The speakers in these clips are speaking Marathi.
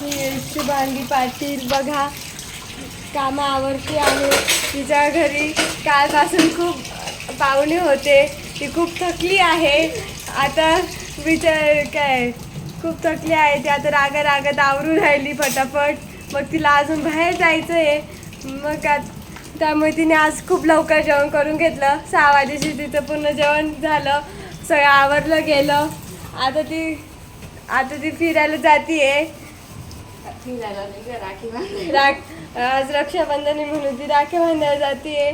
आमची शुभांगी पाटील बघा कामं आवरती आहे. तिच्या घरी कालपासून खूप पाहुणे होते. ती खूप थकली आहे. आता विचार काय खूप थकली आहे ती. आता रागात आवरून राहिली फटाफट. मग तिला अजून बाहेर जायचं आहे. मग त्यामुळे तिने आज खूप लवकर जेवण करून घेतलं. 6 वाजेशी तिचं पूर्ण जेवण झालं, सगळं आवरलं गेलं. आता ती फिरायला जातीये. आज रक्षाबंधन म्हणून ती राखी बांधायला जातीये.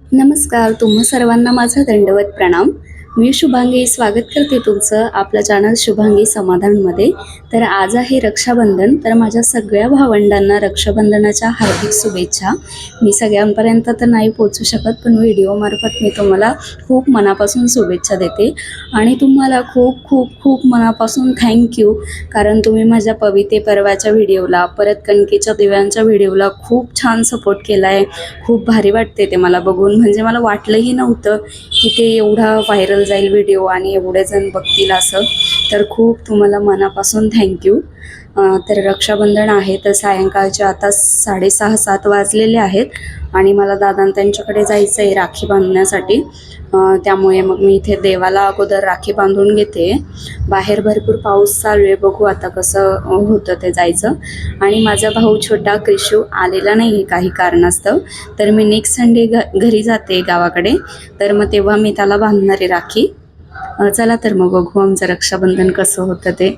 नमस्कार, तुम्हा सर्वांना माझा दंडवत प्रणाम. मी शुभांगी स्वागत करते तुमचं आपल्या चॅनल शुभांगी समाधानमध्ये. तर आज आहे रक्षाबंधन. तर माझ्या सगळ्या भावंडांना रक्षाबंधनाच्या हार्दिक शुभेच्छा. मी सगळ्यांपर्यंत तर नाही पोचू शकत, पण व्हिडिओमार्फत मी तुम्हाला खूप मनापासून शुभेच्छा देते. आणि तुम्हाला खूप खूप खूप मनापासून थँक्यू, कारण तुम्ही माझ्या पविते पर्वाच्या व्हिडिओला, परत कणकेच्या दिव्यांच्या व्हिडिओला खूप छान सपोर्ट केला आहे. खूप भारी वाटते ते मला बघून. म्हणजे मला वाटलंही नव्हतं की ते एवढा व्हायरल जाईल व्हिडिओ आणि एवढे जण बघतील असं. तर खूप तुम्हाला मनापासून थँक्यू. तर रक्षाबंधन आहे, तर सायंकाळचे आता 6:30-7 वाजलेले आहेत आणि मला दादा त्यांच्याकडे जायचं आहे राखी बांधण्यासाठी. त्यामुळे मग मी इथे देवाला अगोदर राखी बांधून घेते. बाहेर भरपूर पाऊस चालू आहे, बघू आता कसं होतं ते जायचं. आणि माझा भाऊ छोटा क्रिशू आलेला नाही आहे काही कारणास्तव. तर मी नेक्स्ट संडे घरी जाते गावाकडे, तर मग तेव्हा मी त्याला बांधणार आहे राखी. चला तर मग बघू आमचं रक्षाबंधन कसं होतं ते.